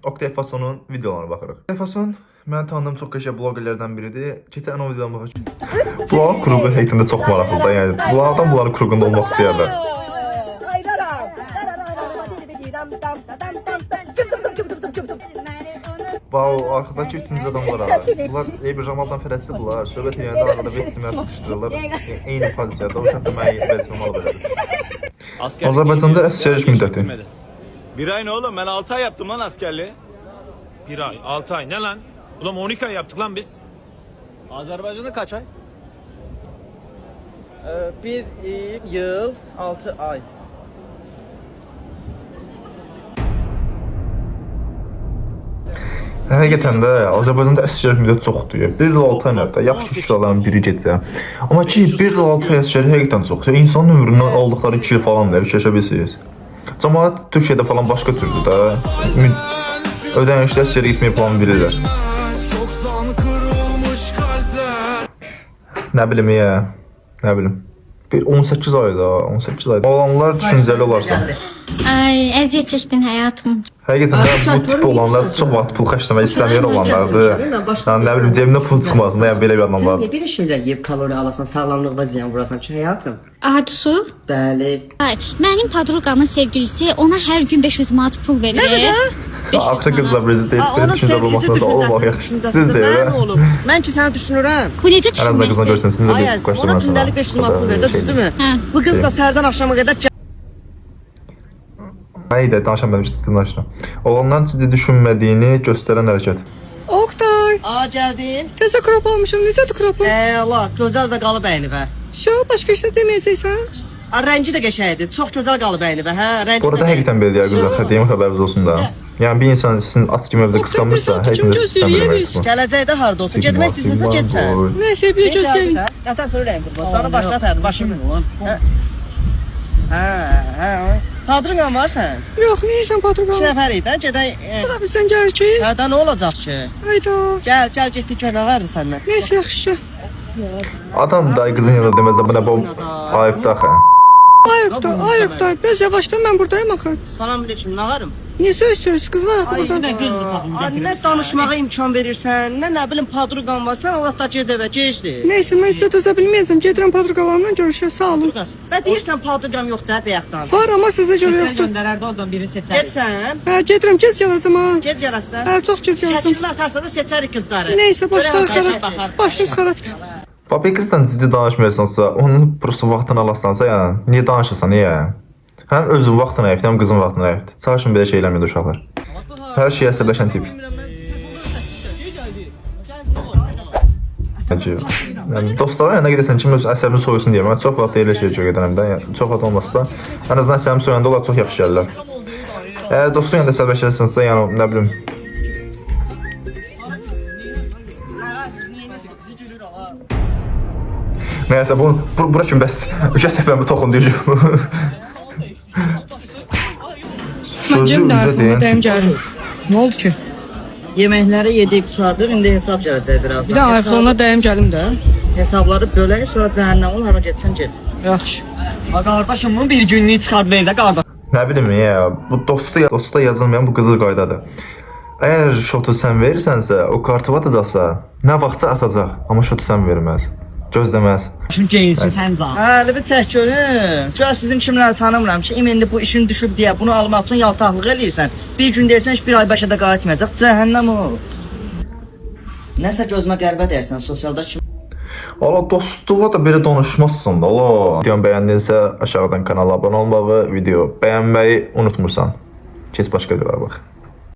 Oktay Fasonun videolarına baxırıq. Oktay Fason mən tanıdığım çox qəşəng bloqerlərdən biridir. Keçən o videodan baxacağım. Bunların kruqu heyətində çox maraqlıdır. Yəni bunların kruqunda olmaq istəyirlər. Wow, arkadaki üçüncü adamlar abi. Bunlar bir Ramaldan fərəsli bunlar. Söhbət edəndə arada vəzifəyə sıxışdırırlar. Eyni pozisiyada. O şəkildə mənə vəzifəm alır. Azərbaycanda əsgərlik müddəti. Bir ay ne oğlum? Ben 6 ay yaptım lan askerliği. Bir ay, 6 ay ne lan? Ulan 12 ay yaptık lan biz. Azerbaycan'da kaç ay? 1 yıl 6 ay. Həqiqətən də Azərbaycanda əsgərlik müddəti çoxdur. 1 il 6 ay nədir? Yaxşı kişilərin biri gecə. Amma ki 1 il 6 ay əsgərlik həqiqətən çoxdur. İnsanın ömründən aldıqları 2 il falan da fikirləşə bilirsiniz. Cəmaət Türkiyədə falan başqa türlü də. Ödənişdə əsgərə gitməyi falan bilirlər. Nə bilim ya, nə bilim. Bir 18 ayda, 18 ayda. Olanlar düşüncəli olarsa. Ay, əziyyət çəkdin həyatım. Həqiqətən də bu tip olanlar çox vaxt pul xərcləmək istəməyən olanlardır. Yəni nə bilim cəbində pul çıxmasın, yəni belə bir adam var. Niyə belə şeylər yeyib kalori alasan, sağlamlığına ziyan vurasan ki, həyatım? Adi su? Bəli. Ay, mənim padruqamın sevgilisi ona hər gün 500 manat pul verir. Nə qədər? Axı qızlar bizi deyib, düşüncə olmaqda olmaq yaxşı. Siz deyir. Mən oğlum. Mən ki səni düşünürəm. Bu necə Ərəzdə qızına düşünməkdir? görsən, sizin də Ay, bir qaşlamaq. ona gündəlik 500 manat pul verdi, düzdürmü? Hə. Bu qız da səhərdən axşama qədər Haydi, danışam mənim işte danışıram. Olanların ciddi düşünmədiyini göstərən hərəkət. Oktay, Aa gəldin. təzə krop almışam. Necədir kropun? Allah, gözəl də qalıb əynivə. Şo, başqa şey deməyəcəksən? Rəngi də qəşəngdir. Çox gözəl qalıb əynivə, hə? Rəngi Bu arada həqiqətən belə deyər qızlar, xədiyim xəbəriniz olsun da. Yəni bir insan sizin at kimi evdə qısqanmışsa, həqiqətən də sistem verməkdir bu. Gələcəkdə harda olsa, getmək istəyirsənsə getsən. Nəysə, bir gözləyin. Yatan söyləyim qurban. Sana başlat hər başım. Hə. Padruqan var sən? Yox, nəyəsən 2 patron? nəfər idi, gedək. Bura bizdən gəlir ki. Hə, da nə olacaq ki? Hayda. Gəl getdik görə vardı səndən. Nəysə, yaxşı. Adam da qızın yanında deməzsə bu nə bu ayıbdır axı. Ay Oktay, biraz yavaşdan mən buradayım axı. Salam aleyküm, nə varım? Niyə söz kızlar axı burada? Nə danışmağa imkan verirsən, nə bilim padruqan var, sən Allah da ged evə, gecdir. Nəysə, mən sizə dözə bilməyəcəm. Gedirəm patruqalarla görüşək, sağ olun. Və deyirsən padruqam yoxdur, hə, bayaqdan. Var, amma sizə görə yoxdur. Göndərərdə oradan birini seçərik. Getsən, Hə, gedirəm, gec gələcəm ha. gec gələsən. Hə, çox gec gələcəm. Şəkilini atarsa da seçərik qızları. Nəysə, başlar Görərəm, xarab. Başınız xarabdır. Babi qızdan ciddi danışmıyorsansa, onun prosta vaxtını alarsansa, yəni niyə danışırsan, niyə? Həm özün vaxtına ayıbdır, həm qızın vaxtına ayıbdır. Çalışın belə şey eləməyin uşaqlar. Hər şeyə əsəbləşən tip. Yəni dostlara yanına gedəsən ki, öz əsəbini soyusun deyə. Mən çox vaxt elə şey gedirəm də, yəni çox vaxt olmazsa, ən azından əsəbimi soyanda onlar çox yaxşı gəlirlər. Əgər dostun yanında əsəbləşərsənsə, yəni nə bilim, nəyəsə, bura kimi bəs. Üçə səfərimi toxunduyucu. Məncəm də arxamdayım gəlir. Nə oldu ki? Yeməkləri yedik, qurtardıq, indi hesab gələcək biraz. Bir də arxamda dayım gəlim də. Hesabları bölək, sonra cəhənnəm ol, hara getsən get. Yaxşı. Qardaşım, bunun bir günlük çıxar ver də qardaş. Nə bilim ya, bu dosta yazılmayan bu qızıl qaydadır. Əgər şotu sən verirsənsə, o kartı atacaqsa, nə vaxtsa atacaq, amma şotu sən verməz. Gözləməz. Şun geyinsin sən zam. Hə, bir tək görüm. Gör sizin kimləri tanımıram ki, indi bu işin düşüb deyə bunu almaq üçün yaltaqlıq eləyirsən. Bir gün deyirsən ki, bir ay başa da qayıtmayacaq. Cəhənnəm ol. Nəsə gözümə qəribə deyirsən, sosialda kim? Ala dostluğa da belə danışmazsan da, ala. Videonu bəyəndinsə aşağıdan kanala abunə olmağı, video bəyənməyi unutmursan. Keç başqa videolara bax.